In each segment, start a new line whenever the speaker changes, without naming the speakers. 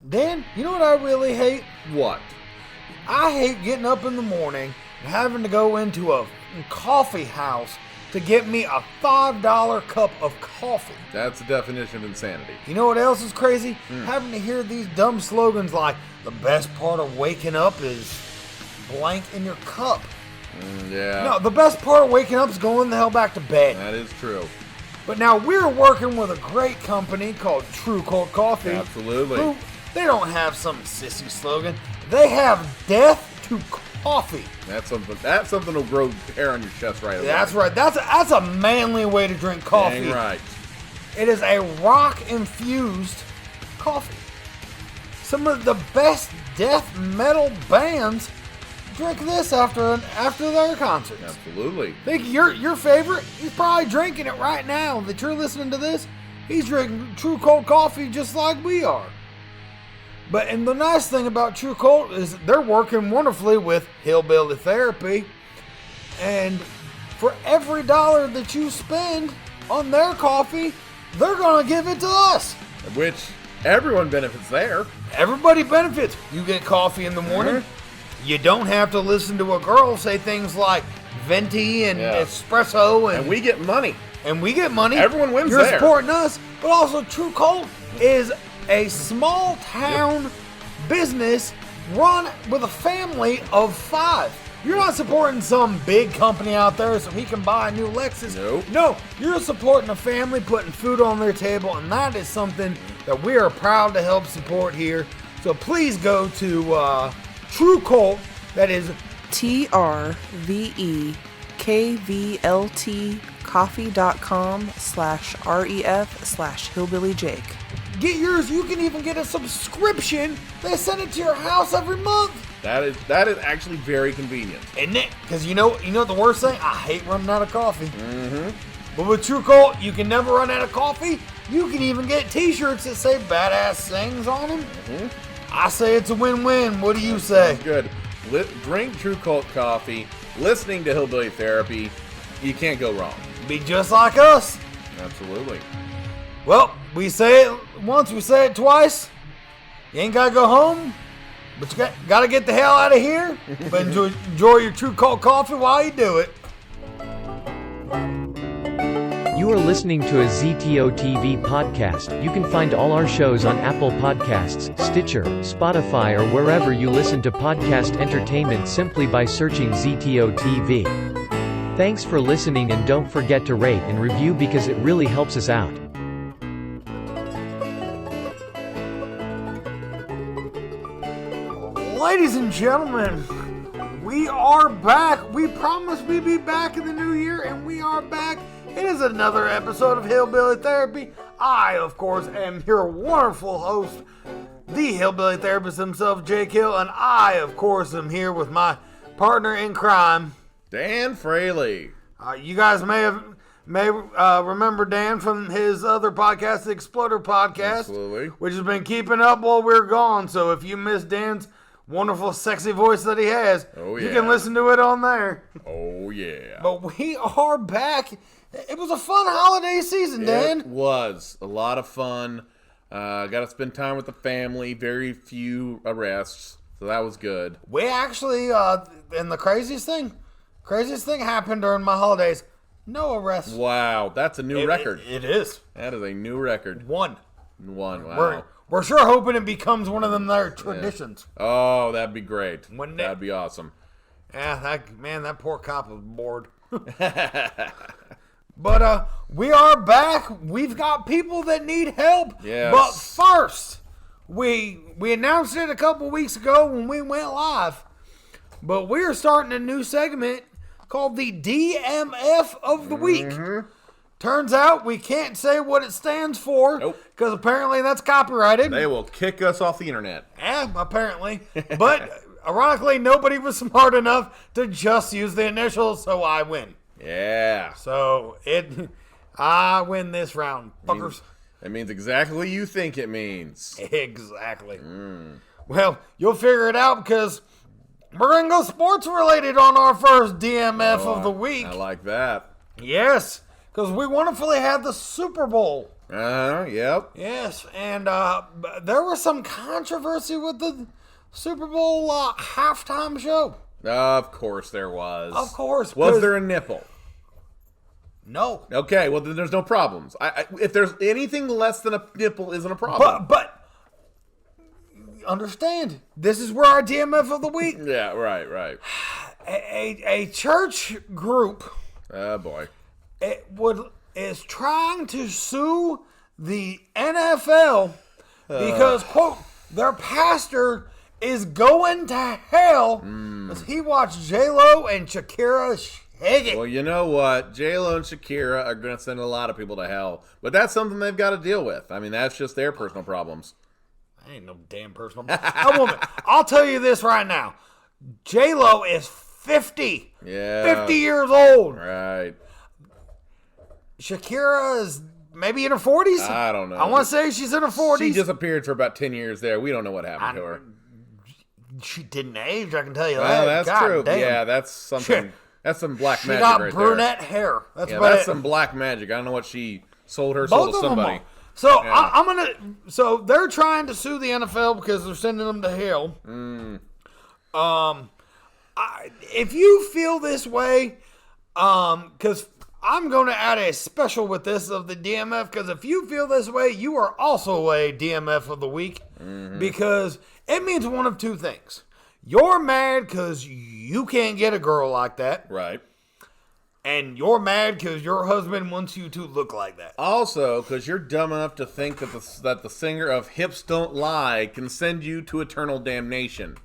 Dan, you know what I really hate?
What?
I hate getting up in the morning and having to go into a coffee house to get me a $5 cup of coffee.
That's the definition of insanity.
You know what else is crazy? Having to hear these dumb slogans like, the best part of waking up is blank in your cup.
Yeah.
No, the best part of waking up is going the hell back to bed.
That is true.
But now we're working with a great company called True Cold Coffee.
Absolutely.
Who, they don't have some sissy slogan. They have death to coffee.
That's something that'll grow hair on your chest right away.
That's right. That's a manly way to drink coffee.
Dang right.
It is a rock-infused coffee. Some of the best death metal bands drink this after their concerts.
Absolutely.
Think your favorite? He's probably drinking it right now that you're listening to this. He's drinking True Cold Coffee just like we are. And the nice thing about True Cold is they're working wonderfully with Hillbilly Therapy. And for every $1 that you spend on their coffee, they're going to give it to us.
Which everyone benefits there.
Everybody benefits. You get coffee in the morning. You don't have to listen to a girl say things like venti and espresso.
And we get money.
Everyone
wins
You're
there.
supporting us. But also True Cold is a small town business run with a family of 5. You're not supporting some big company out there so he can buy a new Lexus.
Nope.
No, you're supporting a family putting food on their table, and that is something that we are proud to help support here. So please go to True Cold. That is
TRVEKVLT coffee.com/ref/hillbillyjake.
Get yours. You can even get a subscription. They send it to your house every month.
That is actually very convenient.
Isn't it? Because you know the worst thing? I hate running out of coffee. But with True Cold, you can never run out of coffee. You can even get t-shirts that say badass things on them. I say it's a win-win. What do you say?
Good. Drink True Cold Coffee. Listening to Hillbilly Therapy. You can't go wrong.
Be just like us.
Absolutely.
Well, we say it once, we say it twice. You ain't got to go home, but you got to get the hell out of here. But enjoy your True Cold Coffee while you do it.
You are listening to a ZTOTV podcast. You can find all our shows on Apple Podcasts, Stitcher, Spotify, or wherever you listen to podcast entertainment simply by searching ZTOTV. Thanks for listening, and don't forget to rate and review because it really helps us out.
Ladies and gentlemen, we are back. We promised we'd be back in the new year, and we are back. It is another episode of Hillbilly Therapy. I, of course, am your wonderful host, the Hillbilly Therapist himself, Jake Hill, and I, of course, am here with my partner in crime,
Dan Fraley.
You guys may remember Dan from his other podcast, the Exploder Podcast,
Absolutely.
Which has been keeping up while we're gone. So if you miss Dan's wonderful, sexy voice that he has, you can listen to it on there.
Oh, yeah.
But we are back. It was a fun holiday season, Dan.
It was a lot of fun. Got to spend time with the family. Very few arrests, so that was good.
We actually, and the craziest thing happened during my holidays. No arrests.
Wow, that's a new record.
It is.
That is a new record.
One.
Wow.
We're sure hoping it becomes one of them there traditions.
Yeah. Oh, that'd be great.
Wouldn't
That'd be awesome.
Yeah, that poor cop was bored. But we are back. We've got people that need help.
Yes.
But first, we announced it a couple weeks ago when we went live. But we're starting a new segment called the DMF of the Week. Turns out we can't say what it stands for.
Nope.
Because apparently that's copyrighted.
They will kick us off the internet.
Yeah, apparently. But ironically, nobody was smart enough to just use the initials, so I win.
Yeah.
So I win this round, fuckers.
It means exactly what you think it means.
Exactly. Well, you'll figure it out because we're going to go sports related on our first DMF of the week.
I like that.
Yes, because we wonderfully had the Super Bowl.
Yep.
Yes, and there was some controversy with the Super Bowl halftime show.
Of course there was.
Of course.
Was there a nipple?
No.
Okay, well then there's no problems. If there's anything less than a nipple, isn't a problem.
But understand, this is where our DMF of the week.
Yeah, right.
A church group.
Oh boy.
Is trying to sue the NFL because quote their pastor is going to hell as he watched J-Lo and Shakira shake it.
Well, you know what? J-Lo and Shakira are going to send a lot of people to hell, but that's something they've got to deal with. I mean, that's just their personal problems.
I ain't no damn personal. That woman. I'll tell you this right now. J-Lo is 50.
Yeah.
50 years old.
Right.
Shakira is maybe in her 40s.
I don't know.
I want to say she's in her 40s.
She disappeared for about 10 years there. We don't know what happened to her.
She didn't age, I can tell you
Well,
that.
that's
God
true.
damn.
Yeah, that's something. That's some black magic
She got
right
brunette
there.
hair. That's
Yeah,
about
that's
it.
some black magic. I don't know what she sold her soul
Both
to
of them
somebody.
are. So
Yeah.
So they're trying to sue the NFL because they're sending them to hell. If you feel this way, because I'm going to add a special with this of the DMF, because if you feel this way, you are also a DMF of the week, because it means one of two things. You're mad because you can't get a girl like that,
Right.
and you're mad because your husband wants you to look like that.
Also, because you're dumb enough to think that the singer of Hips Don't Lie can send you to eternal damnation.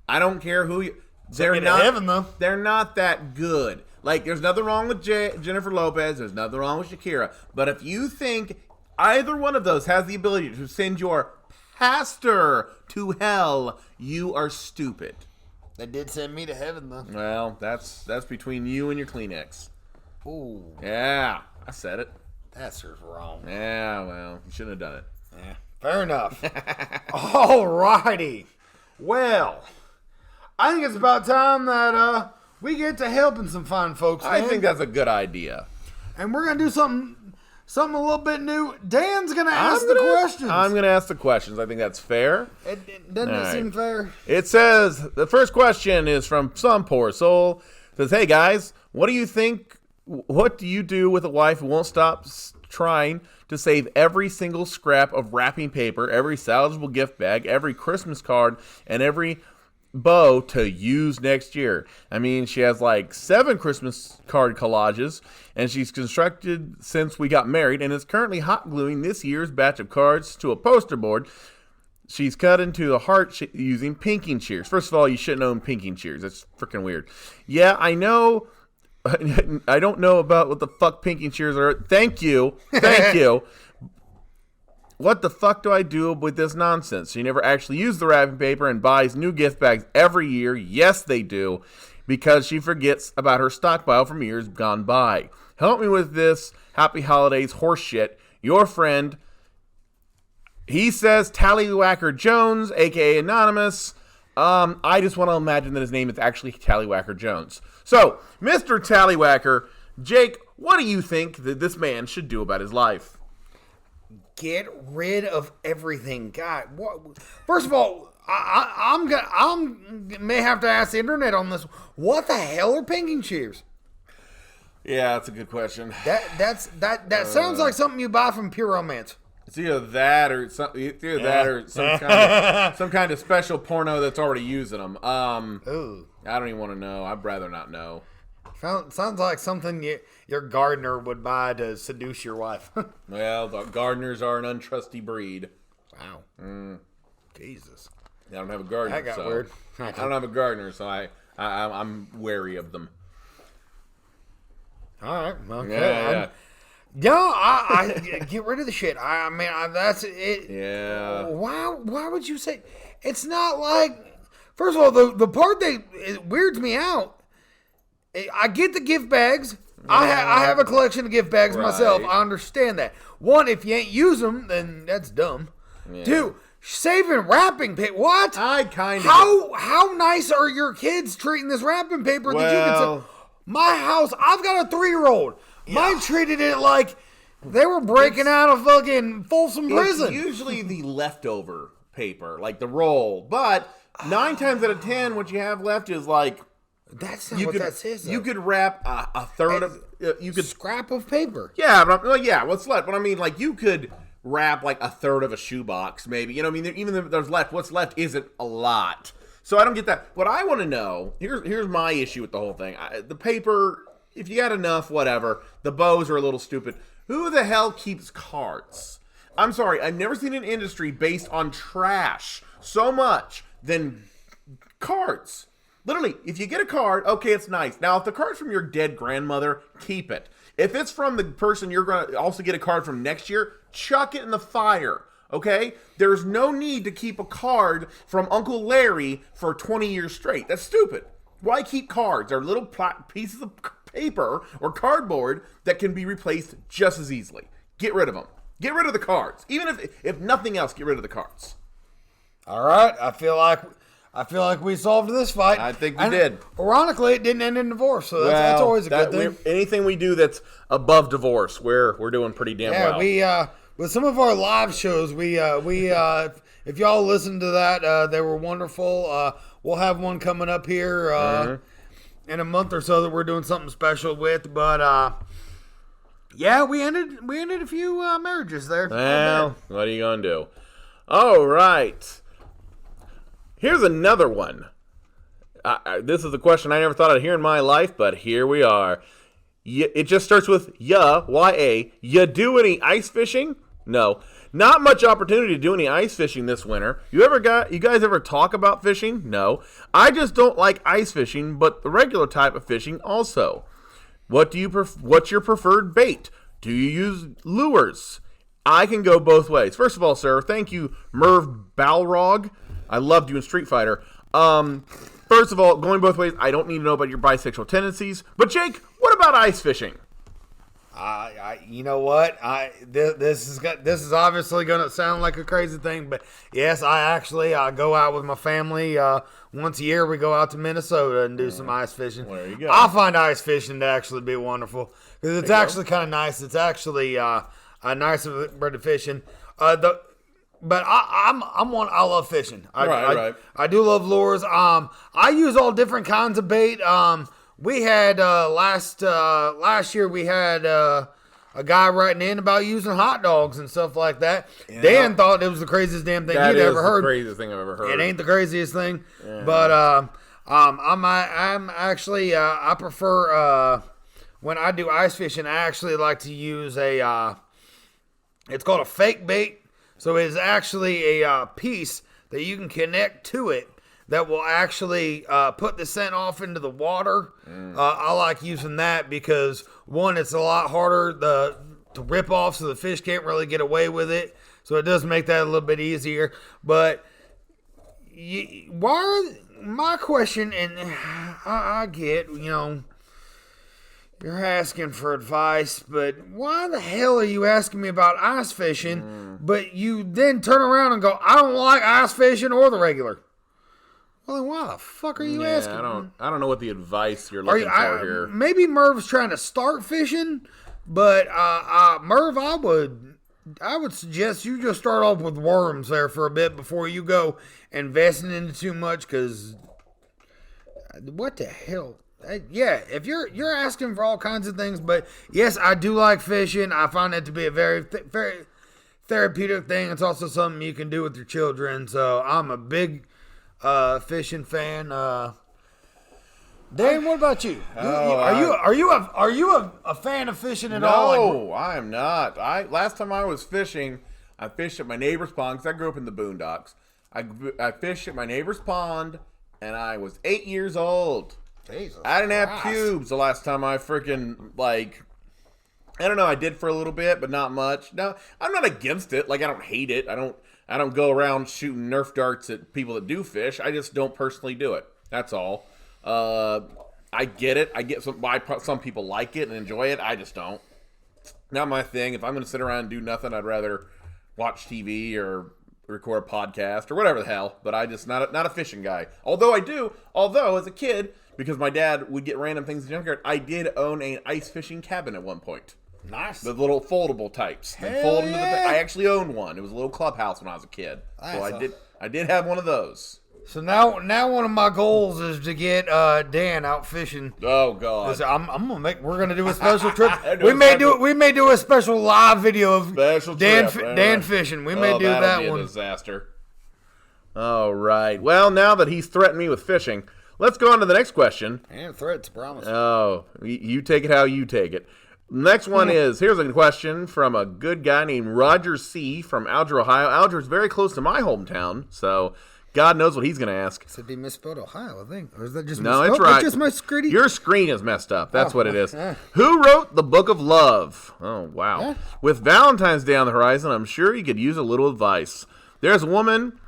I don't care who you... They're not,
heaven, though.
They're not that good. Like, there's nothing wrong with Jennifer Lopez. There's nothing wrong with Shakira. But if you think either one of those has the ability to send your pastor to hell, you are stupid.
They did send me to heaven, though.
Well, that's between you and your Kleenex.
Ooh,
Yeah, I said it.
that's just wrong.
Yeah, well, you shouldn't have done it.
Yeah, fair enough. Alrighty. Well, I think it's about time that we get to helping some fine folks.
I
Dan.
think that's a good idea.
And we're gonna do something a little bit new. Dan's gonna ask the questions.
I'm going to ask the questions. I think that's fair.
Doesn't
All
it
right.
seem fair?
It says, the first question is from some poor soul. It says, hey guys, what do you do with a wife who won't stop trying to save every single scrap of wrapping paper, every salvageable gift bag, every Christmas card, and every bow to use next year? I mean, she has like 7 Christmas card collages, and she's constructed since we got married, and is currently hot gluing this year's batch of cards to a poster board. She's cut into the heart using pinking shears. First of all, you shouldn't own pinking shears. That's freaking weird. Yeah, I know. I don't know about what the fuck pinking shears are. Thank you. What the fuck do I do with this nonsense? She never actually used the wrapping paper and buys new gift bags every year. Yes, they do. Because she forgets about her stockpile from years gone by. Help me with this. Happy holidays, horse shit. Your friend, he says Tallywhacker Jones, a.k.a. Anonymous. I just want to imagine that his name is actually Tallywhacker Jones. So, Mr. Tallywhacker, Jake, what do you think that this man should do about his life?
Get rid of everything. God, what? First of all, I may have to ask the internet on this. What the hell are pinking shears?
Yeah, that's a good question.
That sounds like something you buy from Pure Romance.
It's either that or some kind of special porno that's already using them.
Ooh.
I don't even want to know. I'd rather not know.
Sounds like something your gardener would buy to seduce your wife.
Well, the gardeners are an untrusty breed.
Wow. Jesus.
I don't have a gardener.
That got
so
weird.
I don't have a gardener, so I'm wary of them.
All right. Okay.
Yeah.
Yeah, I get rid of the shit. I mean, that's it.
Yeah.
Why would you say? It's not like. First of all, the part that it weirds me out. I get the gift bags. I have a collection of gift bags myself. I understand that. One, if you ain't use them, then that's dumb.
Yeah.
2, saving wrapping paper. What?
I kind of.
How nice are your kids treating this wrapping paper that you can say? My house, I've got a 3-year-old. Mine treated it like They were breaking out of fucking Folsom Prison.
It's usually the leftover paper, like the roll. But 9 times out of 10, what you have left is like...
That's not what that says, though.
You could wrap a third of... you could
scrap of paper.
Yeah, what's left? But I mean, like, you could wrap like a third of a shoebox, maybe. You know what I mean? Even if there's left, what's left isn't a lot. So I don't get that. What I want to know, here's my issue with the whole thing. The paper, if you got enough, whatever. The bows are a little stupid. Who the hell keeps cards? I'm sorry, I've never seen an industry based on trash so much than cards. Literally, if you get a card, okay, it's nice. Now, if the card's from your dead grandmother, keep it. If it's from the person you're going to also get a card from next year, chuck it in the fire, okay? There's no need to keep a card from Uncle Larry for 20 years straight. That's stupid. Why keep cards? They're little pieces of paper or cardboard that can be replaced just as easily. Get rid of them. Get rid of the cards. Even if nothing else, get rid of the cards.
All right, I feel like we solved this fight.
I think we did.
Ironically, it didn't end in divorce, so that's always a good thing.
Anything we do that's above divorce, we're doing pretty damn well.
Yeah, with some of our live shows, we if y'all listen to that, they were wonderful. We'll have one coming up here in a month or so that we're doing something special with, but yeah, we ended a few marriages there.
Well, what are you gonna do? All right. Here's another one. This is a question I never thought I'd hear in my life, but here we are. It just starts with Y-A. You do any ice fishing? No. Not much opportunity to do any ice fishing this winter. You guys ever talk about fishing? No. I just don't like ice fishing, but the regular type of fishing also. What's your preferred bait? Do you use lures? I can go both ways. First of all, sir, thank you, Merv Balrog. I loved you in Street Fighter. First of all, going both ways, I don't need to know about your bisexual tendencies. But Jake, what about ice fishing?
You know what? This is obviously going to sound like a crazy thing, but yes, I go out with my family once a year. We go out to Minnesota and do some ice fishing.
Well, there you go.
I find ice fishing to actually be wonderful because it's actually kind of nice. It's actually nice for the fishing. But I love fishing. I do love lures. I use all different kinds of bait. We had last year we had a guy writing in about using hot dogs and stuff like that. Yeah. Dan thought it was the craziest damn thing he'd ever heard.
The craziest thing I've ever heard.
It ain't the craziest thing, but I'm actually I prefer when I do ice fishing. I actually like to use it's called a fake bait. So it's actually a piece that you can connect to it that will actually put the scent off into the water. I like using that because, one, it's a lot harder to rip off so the fish can't really get away with it. So it does make that a little bit easier. But my question, and I get, you're asking for advice, but why the hell are you asking me about ice fishing, but you then turn around and go, I don't like ice fishing or the regular? Well, then why the fuck are you asking?
I don't know what the advice you're looking for here.
Maybe Merv's trying to start fishing, but Merv, I would suggest you just start off with worms there for a bit before you go investing into too much, because what the hell? Yeah, if you're asking for all kinds of things, but yes, I do like fishing. I find it to be a very, very therapeutic thing. It's also something you can do with your children. So I'm a big fishing fan. Dan, what about you? Are you a fan of fishing at all?
No, I am not. Last time I was fishing, I fished at my neighbor's pond because I grew up in the boondocks. I fished at my neighbor's pond, and I was 8 years old.
Jesus
I didn't have
Christ.
pubes the last time I freaking, I don't know, I did for a little bit, but not much. No, I'm not against it. I don't hate it. I don't go around shooting Nerf darts at people that do fish. I just don't personally do it. That's all. I get it. I get why some people like it and enjoy it. I just don't. Not my thing. If I'm going to sit around and do nothing, I'd rather watch TV or record a podcast or whatever the hell. But I just not a fishing guy. Although as a kid, because my dad would get random things in the junkyard, I did own an ice fishing cabin at one point.
Nice.
The little foldable types.
Hell yeah.
I actually owned one. It was a little clubhouse when I was a kid.
Nice.
So I did have one of those.
So now one of my goals is to get Dan out fishing.
Oh God!
We're gonna do a special trip. We may do a special live video of Dan fishing. We may do that one.
Be a disaster. All right. Well, now that he's threatened me with fishing, let's go on to the next question.
And threats, promise.
Oh, you take it how you take it. Next one here's a question from a good guy named Roger C. from Alger, Ohio. Alger is very close to my hometown, so God knows what he's going to ask.
Said he misspelled Ohio, I think. Or is that just
No, it's right.
That's just my screen.
Your screen is messed up. That's what it is. Who wrote the Book of Love? Oh, wow. With Valentine's Day on the horizon, I'm sure you could use a little advice. There's a woman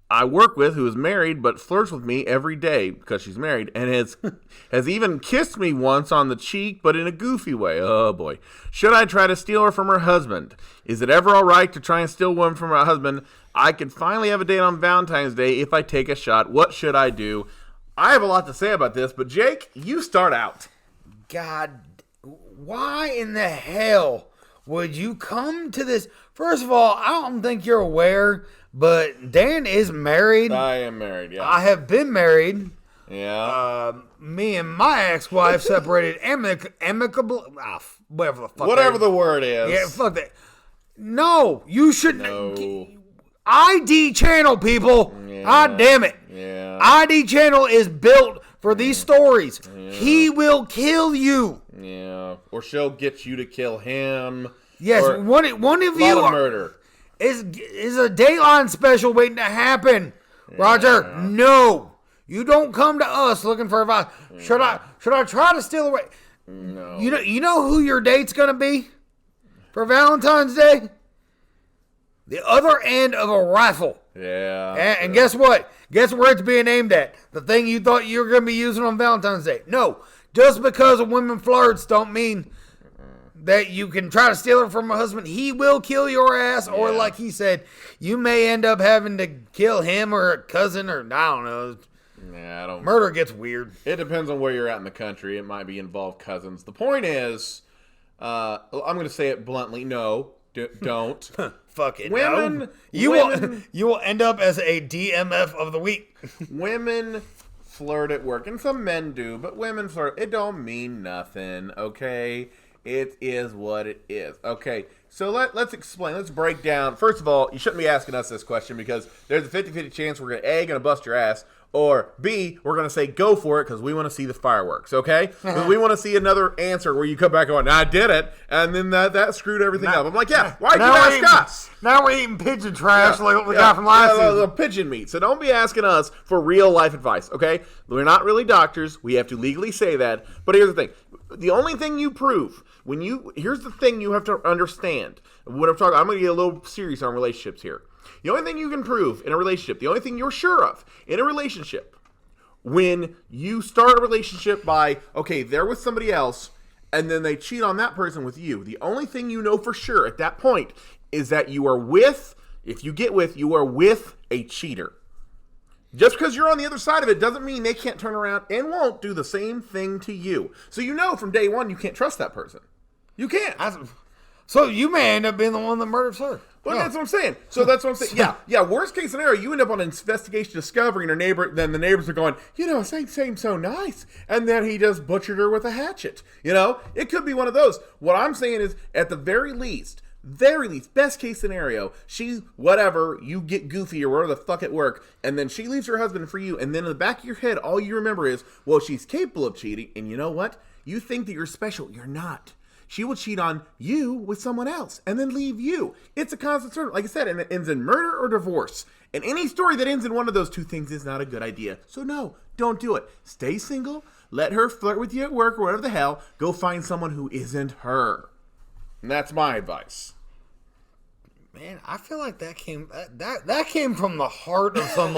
I work with who is married but flirts with me every day because she's married and has even kissed me once on the cheek but in a goofy way. Oh boy. Should I try to steal her from her husband? Is it ever all right to try and steal one from her husband? I could finally have a date on Valentine's Day if I take a shot. What should I do? I have a lot to say about this, but Jake, you start out.
God, why in the hell would you come to this? First of all, I don't think you're aware, but Dan is married.
I am married, yeah.
I have been married.
Yeah.
Me and my ex-wife separated amicably. Whatever the fuck.
Whatever the word is.
Yeah, fuck that. No, you shouldn't.
No.
ID channel, people.
Yeah.
God damn it.
Yeah.
ID channel is built for these stories. Yeah. He will kill you.
Yeah. Or she'll get you to kill him.
Yes,
or
one of you.
A lot of murder.
Is a Dateline special waiting to happen. Yeah. Roger, no. You don't come to us looking for advice. Yeah. Should I try to steal away?
No.
You know who your date's gonna be for Valentine's Day? The other end of a rifle.
Yeah.
And guess what? Guess where it's being aimed at? The thing you thought you were gonna be using on Valentine's Day. No. Just because a woman flirts don't mean that you can try to steal her from a husband. He will kill your ass, or like he said, you may end up having to kill him or a cousin, or I don't know.
Yeah,
Murder gets weird.
It depends on where you're at in the country. It might be involved cousins. The point is, I'm going to say it bluntly. No, don't.
Fuck it.
Women,
no. You will end up as a DMF of the week.
Women flirt at work, and some men do, but women flirt. It don't mean nothing. Okay. It is what it is. Okay, so let's explain. Let's break down. First of all, you shouldn't be asking us this question because there's a 50-50 chance we're going to A, going to bust your ass, or B, we're going to say go for it because we want to see the fireworks, okay? We want to see another answer where you come back going, I did it, and then that screwed everything up. I'm like, yeah, why'd you ask us?
Now we're eating pigeon trash like the guy from last season.
The pigeon meat. So don't be asking us for real life advice, okay? We're not really doctors. We have to legally say that. But here's the thing. The only thing you prove here's the thing you have to understand. What I'm going to get a little serious on relationships here. The only thing you can prove in a relationship, the only thing you're sure of in a relationship, when you start a relationship by, okay, they're with somebody else, and then they cheat on that person with you, the only thing you know for sure at that point is that you are with a cheater. Just because you're on the other side of it doesn't mean they can't turn around and won't do the same thing to you. So you know from day one you can't trust that person. You can't.
So you may end up being the one that murders her.
Well, that's what I'm saying. So that's what I'm saying. Yeah. Worst case scenario, you end up on an investigation discovery, and then the neighbors are going, it seems so nice, and then he just butchered her with a hatchet. It could be one of those. What I'm saying is, at the very least, best case scenario, you get goofy or whatever the fuck at work, and then she leaves her husband for you, and then in the back of your head, all you remember is, well, she's capable of cheating, and you know what? You think that you're special. You're not. She will cheat on you with someone else and then leave you. It's a constant circle. Like I said, and it ends in murder or divorce. And any story that ends in one of those two things is not a good idea. So no, don't do it. Stay single. Let her flirt with you at work or whatever the hell. Go find someone who isn't her. And that's my advice.
Man, I feel like that came from the heart of some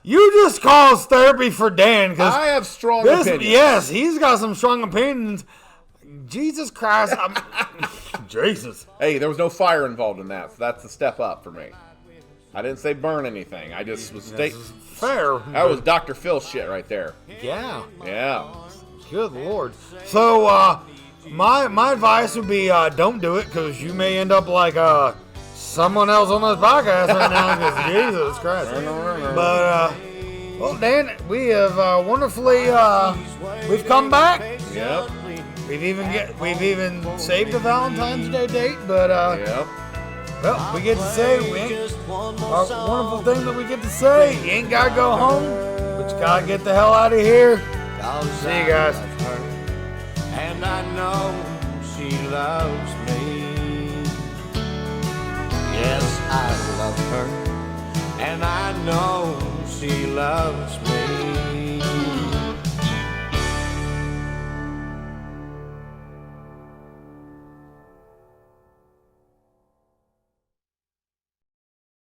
you just caused therapy for Dan because
I have strong opinions.
Yes, he's got some strong opinions. Jesus Christ. Jesus.
Hey, there was no fire involved in that, so that's a step up for me. I didn't say burn anything. I just was
fair.
That was Dr. Phil shit right there.
Yeah.
Yeah.
Good Lord. So, My advice would be don't do it, because you may end up like someone else on this podcast right now. Because Jesus Christ. But well, Dan, we have wonderfully we've come back.
Yep.
We've even saved a Valentine's Day date, but
Yep.
well, we get to say our wonderful thing that we get to say. You ain't gotta go home, but you gotta get the hell out of here. See you guys.
And I know she loves me. Yes, I love her, and I know she loves me.